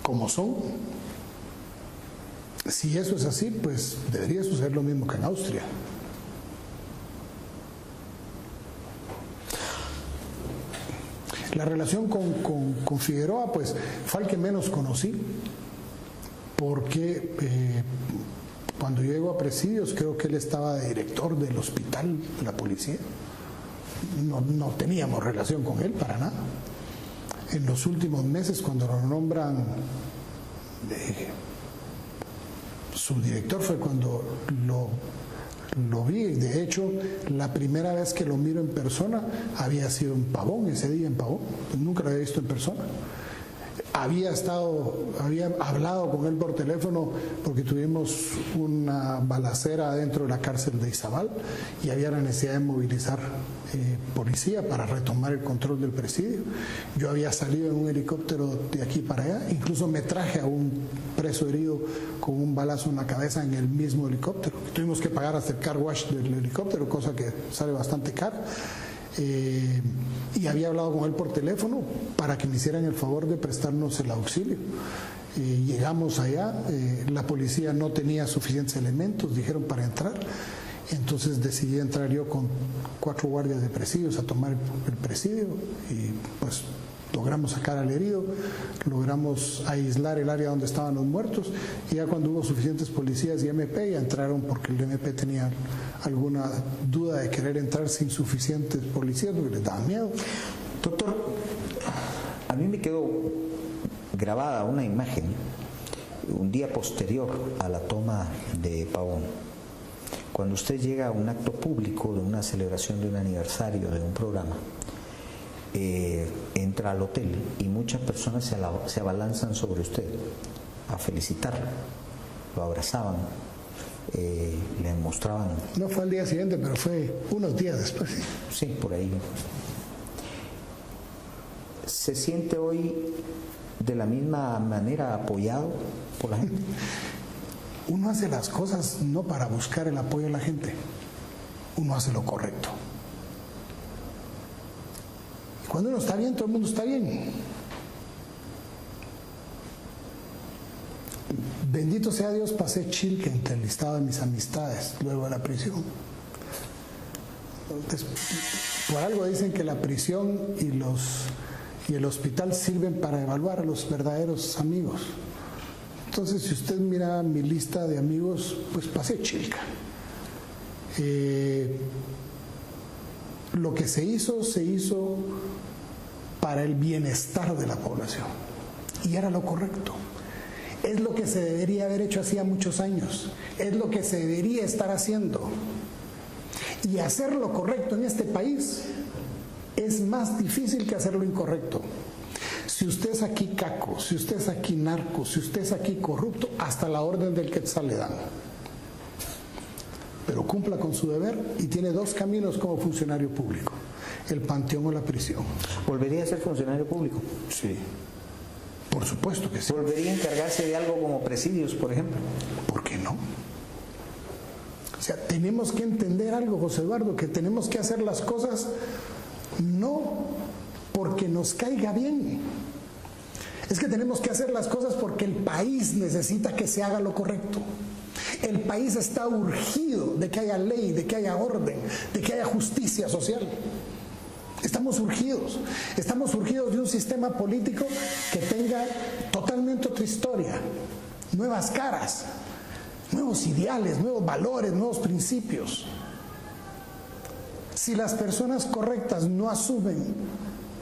[SPEAKER 2] como son. Si eso es así, pues debería suceder lo mismo que en Austria. La relación con Figueroa, pues fue el que menos conocí, porque cuando yo llego a presidios, creo que él estaba de director del hospital de la policía. No teníamos relación con él para nada. En los últimos meses, cuando lo nombran subdirector, fue cuando lo vi. De hecho, la primera vez que lo miro en persona había sido en Pavón, ese día en Pavón. Nunca lo había visto en persona. Había hablado con él por teléfono porque tuvimos una balacera dentro de la cárcel de Izabal y había la necesidad de movilizar policía para retomar el control del presidio. Yo había salido en un helicóptero de aquí para allá, incluso me traje a un preso herido con un balazo en la cabeza en el mismo helicóptero. Tuvimos que pagar hasta el car wash del helicóptero, cosa que sale bastante cara. Y había hablado con él por teléfono para que me hicieran el favor de prestarnos el auxilio. Llegamos allá, la policía no tenía suficientes elementos, dijeron, para entrar. Entonces decidí entrar yo con 4 guardias de presidios a tomar el presidio y pues Logramos sacar al herido, logramos aislar el área donde estaban los muertos, y ya cuando hubo suficientes policías y MP, ya entraron, porque el MP tenía alguna duda de querer entrar sin suficientes policías porque les daba miedo.
[SPEAKER 1] Doctor, a mí me quedó grabada una imagen un día posterior a la toma de Pavón, cuando usted llega a un acto público de una celebración de un aniversario de un programa. Entra al hotel y muchas personas se abalanzan sobre usted a felicitarlo, lo abrazaban, le mostraban.
[SPEAKER 2] No fue al día siguiente, pero fue unos días después.
[SPEAKER 1] Sí, por ahí. ¿Se siente hoy de la misma manera apoyado por la gente?
[SPEAKER 2] Uno hace las cosas no para buscar el apoyo de la gente, uno hace lo correcto. Cuando uno está bien, todo el mundo está bien. Bendito sea Dios, pasé Chilque entre el listado de mis amistades luego de la prisión. Entonces, por algo dicen que la prisión y el hospital sirven para evaluar a los verdaderos amigos. Entonces, si usted mira mi lista de amigos, pues pasé Chilca. Lo que se hizo para el bienestar de la población, y era lo correcto. Es lo que se debería haber hecho hacía muchos años, es lo que se debería estar haciendo. Y hacer lo correcto en este país es más difícil que hacer lo incorrecto. Si usted es aquí caco, si usted es aquí narco, si usted es aquí corrupto, hasta la orden del Quetzal le dan. Pero cumpla con su deber y tiene dos caminos como funcionario público: el panteón o la prisión.
[SPEAKER 1] ¿Volvería a ser funcionario público?
[SPEAKER 2] Sí, por supuesto que sí.
[SPEAKER 1] ¿Volvería a encargarse de algo como presidios, por ejemplo?
[SPEAKER 2] ¿Por qué no? O sea, tenemos que entender algo, José Eduardo, que tenemos que hacer las cosas no porque nos caiga bien. Es que tenemos que hacer las cosas porque el país necesita que se haga lo correcto. El país está urgido de que haya ley, de que haya orden, de que haya justicia social. Estamos urgidos de un sistema político que tenga totalmente otra historia, nuevas caras, nuevos ideales, nuevos valores, nuevos principios. Si las personas correctas no asumen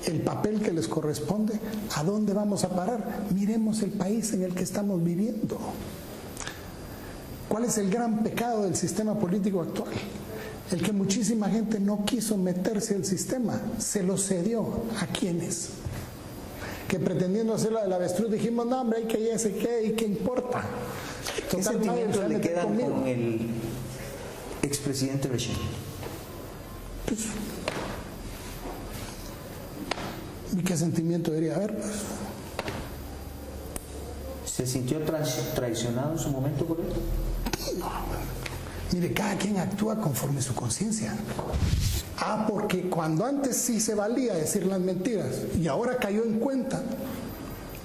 [SPEAKER 2] el papel que les corresponde, ¿a dónde vamos a parar? Miremos el país en el que estamos viviendo. ¿Cuál es el gran pecado del sistema político actual? El que muchísima gente no quiso meterse al sistema, se lo cedió a quienes. Que pretendiendo hacer la del avestruz dijimos, no hombre, hay que ese qué, y qué importa.
[SPEAKER 1] ¿Qué sentimientos le quedan con el expresidente Bechir?
[SPEAKER 2] Pues, ¿y qué sentimiento debería haber? Pues,
[SPEAKER 1] ¿se sintió traicionado en su momento por él?
[SPEAKER 2] No. Mire, cada quien actúa conforme su conciencia. Porque cuando antes sí se valía decir las mentiras y ahora cayó en cuenta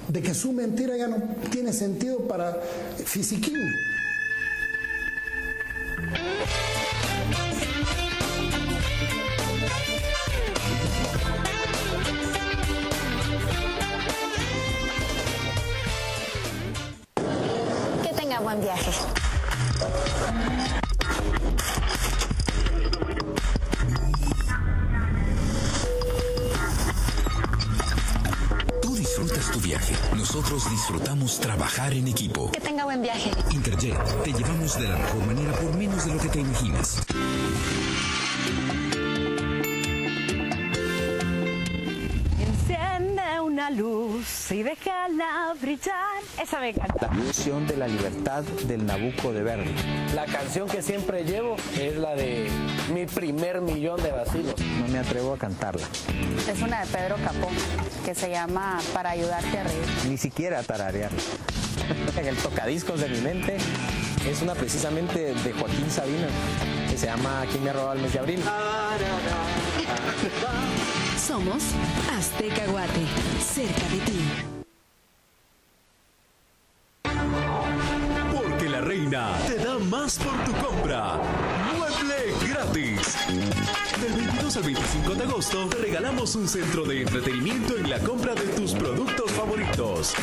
[SPEAKER 2] de que su mentira ya no tiene sentido para fisiquín.
[SPEAKER 12] Que tenga buen viaje.
[SPEAKER 7] Tú disfrutas tu viaje. Nosotros disfrutamos trabajar en equipo.
[SPEAKER 12] Que tenga buen viaje.
[SPEAKER 7] Interjet, te llevamos de la mejor manera por menos de lo que te imaginas.
[SPEAKER 13] Enciende una luz y déjala brillar. Esa me encanta.
[SPEAKER 1] La canción de la libertad del Nabucco de Verdi.
[SPEAKER 10] La canción que siempre llevo es la de Mi primer millón de vacilos.
[SPEAKER 1] No me atrevo a cantarla.
[SPEAKER 14] Es una de Pedro Capó, que se llama Para ayudarte a reír.
[SPEAKER 1] Ni siquiera a tararearla.
[SPEAKER 15] En el tocadiscos de mi mente es una precisamente de Joaquín Sabina, que se llama ¿Quién me ha robado el mes de abril?
[SPEAKER 6] Somos Azteca Guate, cerca de ti.
[SPEAKER 7] Porque la reina te da más por tu compra. Mueble gratis. Del 22 22 al 25 de agosto te regalamos un centro de entretenimiento en la compra de tus productos favoritos.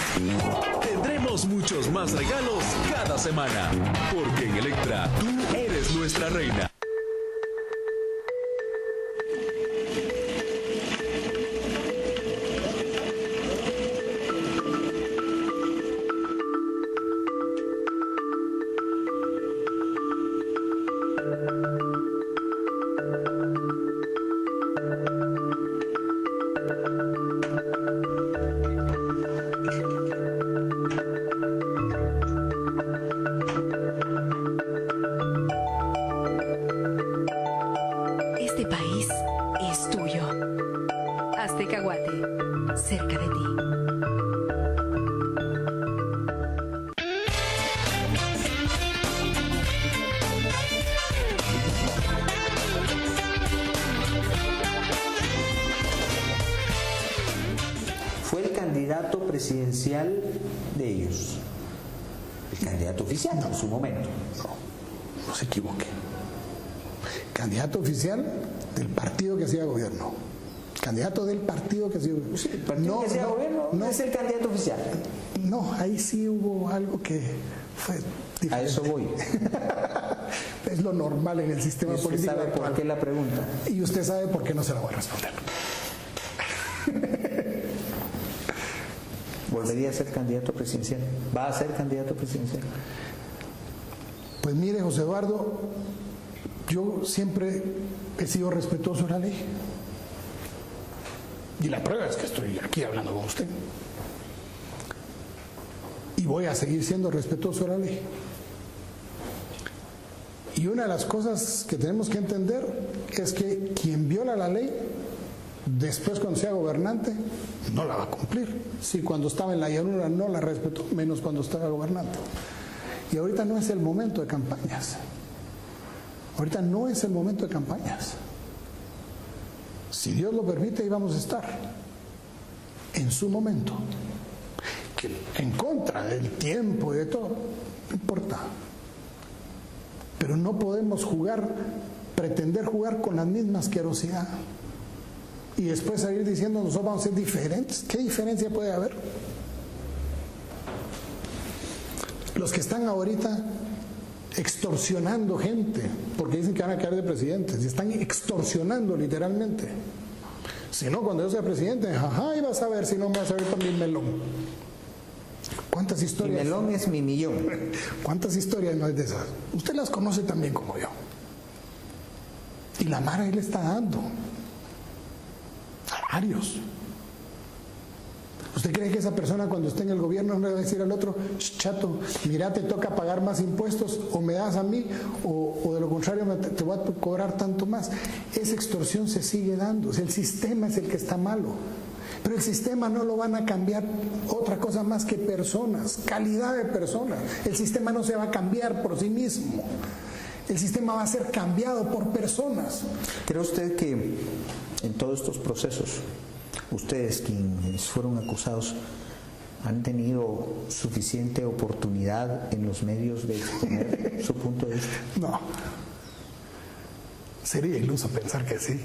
[SPEAKER 7] Tendremos muchos más regalos cada semana, porque en Electra tú eres nuestra reina.
[SPEAKER 6] Este país es tuyo. Azteca Guate, cerca de ti.
[SPEAKER 1] Fue el candidato presidencial de ellos, el candidato oficial en su momento.
[SPEAKER 2] No se equivoque. Candidato oficial del partido que hacía gobierno. Candidato del partido que hacía gobierno.
[SPEAKER 1] Sí, el partido que hacía gobierno no es el candidato oficial.
[SPEAKER 2] No, ahí sí hubo algo que fue diferente.
[SPEAKER 1] A eso voy.
[SPEAKER 2] Es lo normal en el sistema político.
[SPEAKER 1] ¿Usted sabe por qué la pregunta?
[SPEAKER 2] Y usted sabe por qué no se la voy a responder.
[SPEAKER 1] ¿Volvería a ser candidato presidencial? ¿Va a ser candidato presidencial?
[SPEAKER 2] Pues mire, José Eduardo, yo siempre he sido respetuoso de la ley. Y la prueba es que estoy aquí hablando con usted. Y voy a seguir siendo respetuoso de la ley. Y una de las cosas que tenemos que entender es que quien viola la ley, después cuando sea gobernante, no la va a cumplir. Si cuando estaba en la llanura no la respetó, menos cuando estaba gobernante. Y ahorita no es el momento de campañas. Ahorita no es el momento de campañas. Si Dios lo permite, ahí vamos a estar. En su momento. Que en contra del tiempo y de todo, no importa. Pero no podemos pretender jugar con la misma asquerosidad. Y después salir diciendo nosotros vamos a ser diferentes. ¿Qué diferencia puede haber? Los que están ahorita extorsionando gente, porque dicen que van a quedar de presidentes, y están extorsionando literalmente. Si no, cuando yo sea presidente, ajá, y vas a ver si no me vas a ver por mi melón. ¿Cuántas historias?
[SPEAKER 1] Mi melón es mi millón.
[SPEAKER 2] ¿Cuántas historias no es de esas? Usted las conoce también como yo. Y la mara él está dando. Salarios. ¿Usted cree que esa persona cuando esté en el gobierno no le va a decir al otro, chato, mira, te toca pagar más impuestos o me das a mí o de lo contrario te voy a cobrar tanto más? Esa extorsión se sigue dando. O sea, el sistema es el que está malo. Pero el sistema no lo van a cambiar otra cosa más que personas, calidad de personas. El sistema no se va a cambiar por sí mismo. El sistema va a ser cambiado por personas.
[SPEAKER 1] ¿Cree usted que en todos estos procesos, ustedes quienes fueron acusados, han tenido suficiente oportunidad en los medios de exponer su punto de vista?
[SPEAKER 2] No. Sería iluso pensar que sí.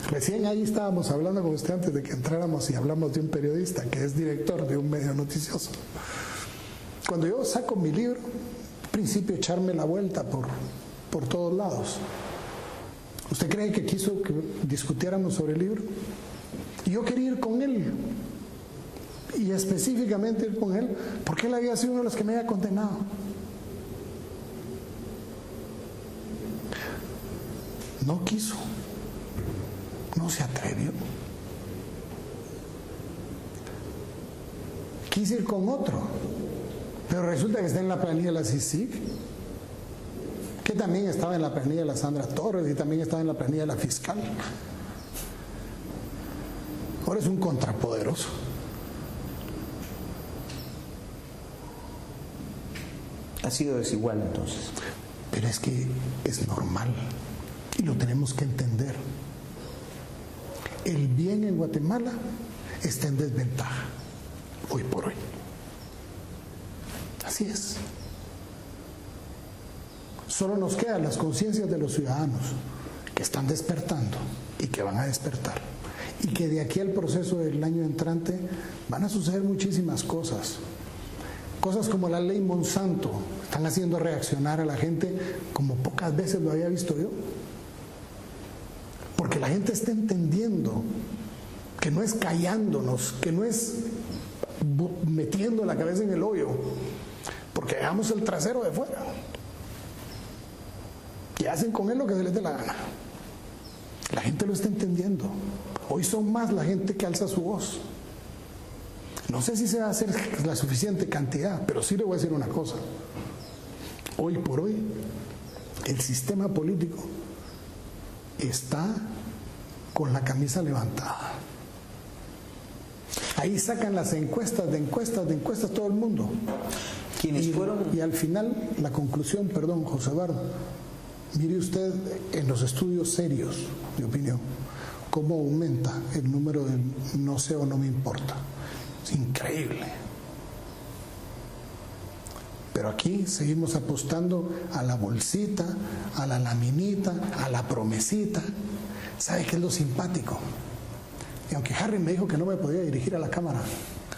[SPEAKER 2] Recién ahí estábamos hablando con usted antes de que entráramos y hablamos de un periodista que es director de un medio noticioso. Cuando yo saco mi libro, al principio echarme la vuelta por todos lados. ¿Usted cree que quiso que discutiéramos sobre el libro? Y yo quería ir con él. Y específicamente ir con él, porque él había sido uno de los que me había condenado. No quiso. No se atrevió. Quise ir con otro, pero resulta que está en la planilla de la CICIG, que también estaba en la planilla de la Sandra Torres y también estaba en la planilla de la fiscal. Ahora es un contrapoderoso.
[SPEAKER 1] Ha sido desigual entonces.
[SPEAKER 2] Pero es que es normal y lo tenemos que entender. El bien en Guatemala está en desventaja hoy por hoy. Así es. Solo nos quedan las conciencias de los ciudadanos que están despertando y que van a despertar. Y que de aquí al proceso del año entrante van a suceder muchísimas cosas. Cosas como la ley Monsanto están haciendo reaccionar a la gente como pocas veces lo había visto yo. Porque la gente está entendiendo que no es callándonos, que no es metiendo la cabeza en el hoyo, porque dejamos el trasero de fuera. Y hacen con él lo que se les dé la gana. La gente lo está entendiendo. Hoy son más la gente que alza su voz. No sé si se va a hacer la suficiente cantidad, pero sí le voy a decir una cosa. Hoy por hoy, el sistema político está con la camisa levantada. Ahí sacan las encuestas todo el mundo. Y al final, la conclusión, perdón, José Eduardo, mire usted en los estudios serios de opinión, cómo aumenta el número del no sé o no me importa. Es increíble. Pero aquí seguimos apostando a la bolsita, a la laminita, a la promesita. ¿Sabe qué es lo simpático? Y aunque Harry me dijo que no me podía dirigir a la cámara,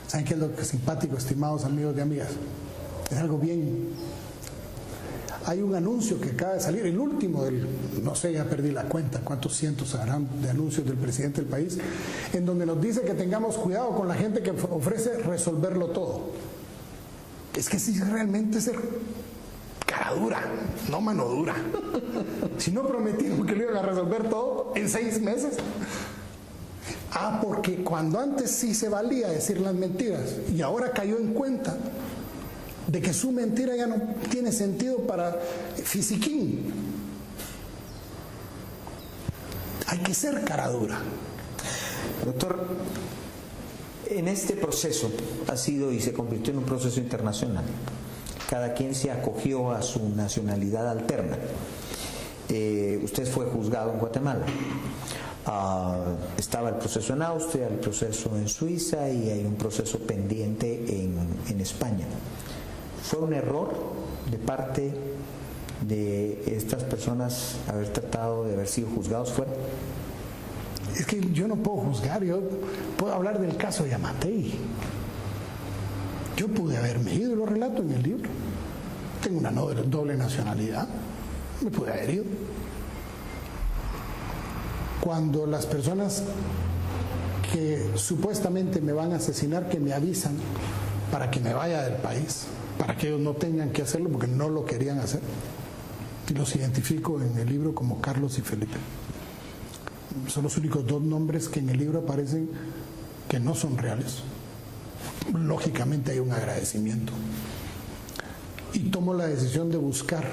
[SPEAKER 2] ¿saben qué es lo que es simpático, estimados amigos y amigas? Es algo bien. Hay un anuncio que acaba de salir, el último del, no sé, ya perdí la cuenta, cuántos cientos harán de anuncios del presidente del país, en donde nos dice que tengamos cuidado con la gente que ofrece resolverlo todo. Es que si realmente ser cara dura, no mano dura. Si no prometimos que lo iban a resolver todo en 6 meses. Porque cuando antes sí se valía decir las mentiras y ahora cayó en cuenta de que su mentira ya no tiene sentido para fisiquín. Hay que ser cara dura.
[SPEAKER 1] Doctor, en este proceso ha sido y se convirtió en un proceso internacional. Cada quien se acogió a su nacionalidad alterna. Usted fue juzgado en Guatemala. Estaba el proceso en Austria, el proceso en Suiza y hay un proceso pendiente en España. ¿Fue un error de parte de estas personas haber tratado de haber sido juzgados fuera?
[SPEAKER 2] Es que yo no puedo juzgar, yo puedo hablar del caso de Yamatei. Yo pude haberme ido, lo relato en el libro. Tengo una doble nacionalidad, me pude haber ido. Cuando las personas que supuestamente me van a asesinar, que me avisan para que me vaya del país, para que ellos no tengan que hacerlo porque no lo querían hacer, y los identifico en el libro como Carlos y Felipe. Son los únicos 2 nombres que en el libro aparecen que no son reales. Lógicamente hay un agradecimiento. Y tomo la decisión de buscar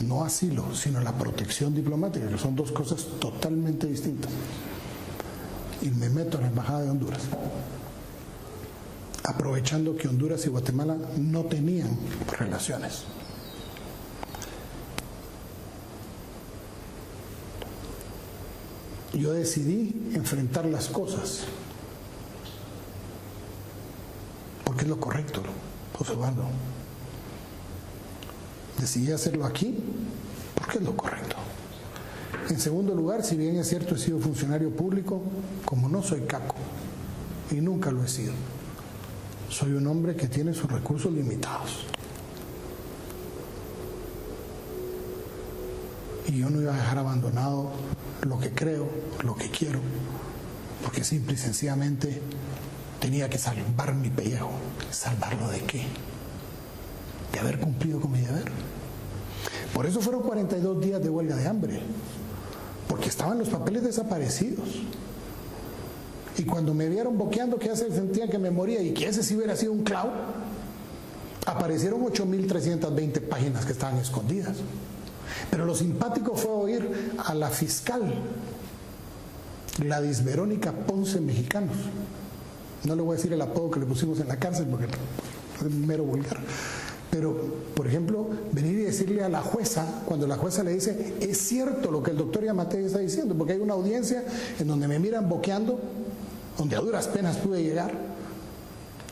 [SPEAKER 2] no asilo, sino la protección diplomática, que son 2 cosas totalmente distintas. Y me meto a la Embajada de Honduras, aprovechando que Honduras y Guatemala no tenían relaciones. Yo decidí enfrentar las cosas, porque es lo correcto, José Eduardo. Decidí hacerlo aquí porque es lo correcto. En segundo lugar, si bien es cierto he sido funcionario público, como no soy caco, y nunca lo he sido, soy un hombre que tiene sus recursos limitados. Y yo no iba a dejar abandonado lo que creo, lo que quiero, porque simple y sencillamente tenía que salvar mi pellejo. ¿Salvarlo de qué? De haber cumplido con mi deber. Por eso fueron 42 días de huelga de hambre, porque estaban los papeles desaparecidos. Y cuando me vieron boqueando, que ya se sentían que me moría y que ese sí hubiera sido un clavo, aparecieron 8.320 páginas que estaban escondidas. Pero lo simpático fue oír a la fiscal Gladys Verónica Ponce Mexicanos. No le voy a decir el apodo que le pusimos en la cárcel porque es mero vulgar. Pero, por ejemplo, venir y decirle a la jueza, cuando la jueza le dice, es cierto lo que el doctor Yamatei está diciendo, porque hay una audiencia en donde me miran boqueando, donde a duras penas pude llegar,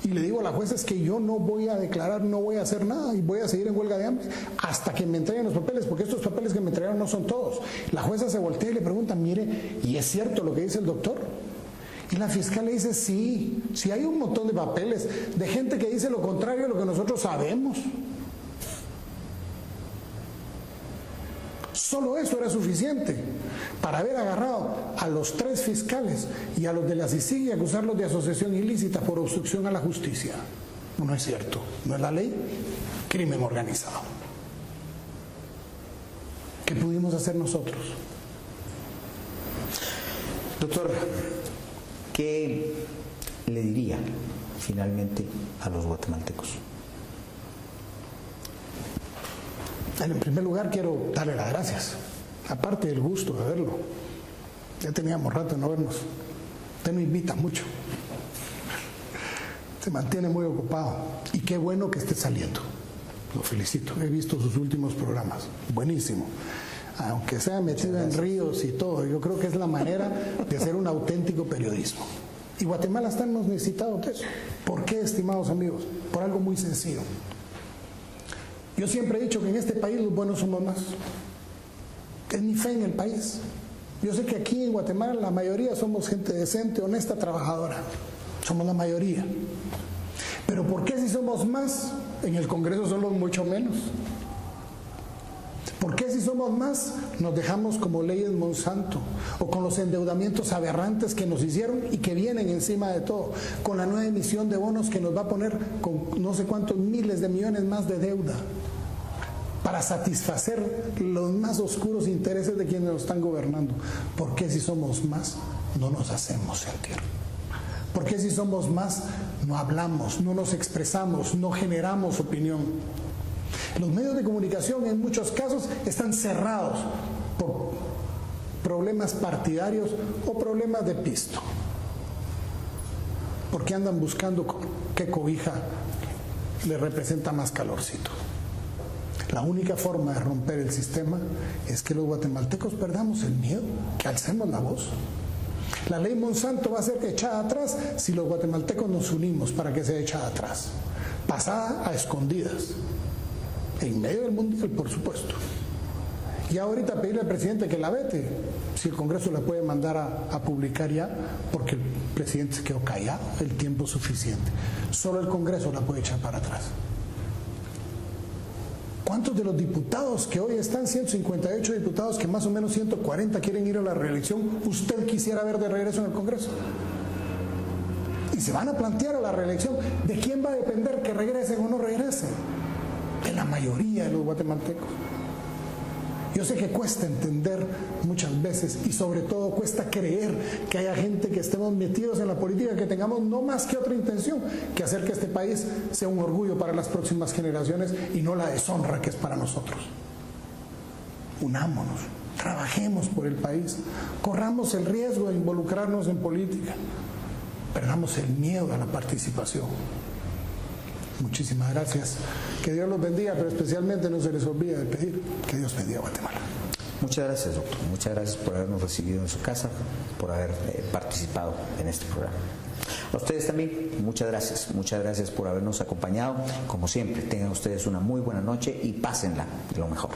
[SPEAKER 2] Y le digo a la jueza es que yo no voy a declarar, no voy a hacer nada y voy a seguir en huelga de hambre hasta que me entreguen los papeles, porque estos papeles que me entregaron no son todos. La jueza se voltea y le pregunta, mire, ¿y es cierto lo que dice el doctor? Y la fiscal le dice, sí hay un montón de papeles de gente que dice lo contrario de lo que nosotros sabemos. Solo eso era suficiente para haber agarrado a los 3 fiscales y a los de la CICIG y acusarlos de asociación ilícita por obstrucción a la justicia. No es cierto, no es la ley, crimen organizado. ¿Qué pudimos hacer nosotros?
[SPEAKER 1] Doctor, ¿qué le diría finalmente a los guatemaltecos?
[SPEAKER 2] En primer lugar, quiero darle las gracias, aparte del gusto de verlo. Ya teníamos rato de no vernos. Usted me invita mucho. Se mantiene muy ocupado. Y qué bueno que esté saliendo. Lo felicito. He visto sus últimos programas. Buenísimo. Aunque sea metido en ríos y todo, yo creo que es la manera de hacer un auténtico periodismo. Y Guatemala estamos necesitados de eso. ¿Por qué, estimados amigos? Por algo muy sencillo. Yo siempre he dicho que en este país los buenos somos más. Es mi fe en el país. Yo sé que aquí en Guatemala la mayoría somos gente decente, honesta, trabajadora. Somos la mayoría. Pero ¿por qué si somos más? En el Congreso somos mucho menos. ¿Por qué si somos más nos dejamos como leyes Monsanto o con los endeudamientos aberrantes que nos hicieron y que vienen encima de todo, con la nueva emisión de bonos que nos va a poner con no sé cuántos miles de millones más de deuda para satisfacer los más oscuros intereses de quienes nos están gobernando? ¿Por qué si somos más no nos hacemos sentir? ¿Por qué si somos más no hablamos, no nos expresamos, no generamos opinión? Los medios de comunicación en muchos casos están cerrados por problemas partidarios o problemas de pisto, porque andan buscando qué cobija le representa más calorcito. La única forma de romper el sistema es que los guatemaltecos perdamos el miedo, que alcemos la voz. La ley Monsanto va a ser echada atrás si los guatemaltecos nos unimos para que sea echada atrás, pasada a escondidas. En medio del mundial, por supuesto. Y ahorita pedirle al presidente que la vete, si el Congreso la puede mandar a publicar ya, porque el presidente se quedó callado el tiempo suficiente. Solo el Congreso la puede echar para atrás. ¿Cuántos de los diputados que hoy están, 158 diputados, que más o menos 140 quieren ir a la reelección, usted quisiera ver de regreso en el Congreso? Y se van a plantear a la reelección. ¿De quién va a depender que regresen o no regresen? De la mayoría de los guatemaltecos. Yo sé que cuesta entender muchas veces y sobre todo cuesta creer que haya gente que estemos metidos en la política, que tengamos no más que otra intención que hacer que este país sea un orgullo para las próximas generaciones y no la deshonra que es para nosotros. Unámonos, trabajemos por el país, corramos el riesgo de involucrarnos en política, perdamos el miedo a la participación. Muchísimas gracias. Que Dios los bendiga, pero especialmente no se les olvide de pedir que Dios bendiga a Guatemala.
[SPEAKER 1] Muchas gracias, doctor. Muchas gracias por habernos recibido en su casa, por haber participado en este programa. A ustedes también, muchas gracias por habernos acompañado. Como siempre, tengan ustedes una muy buena noche y pásenla de lo mejor.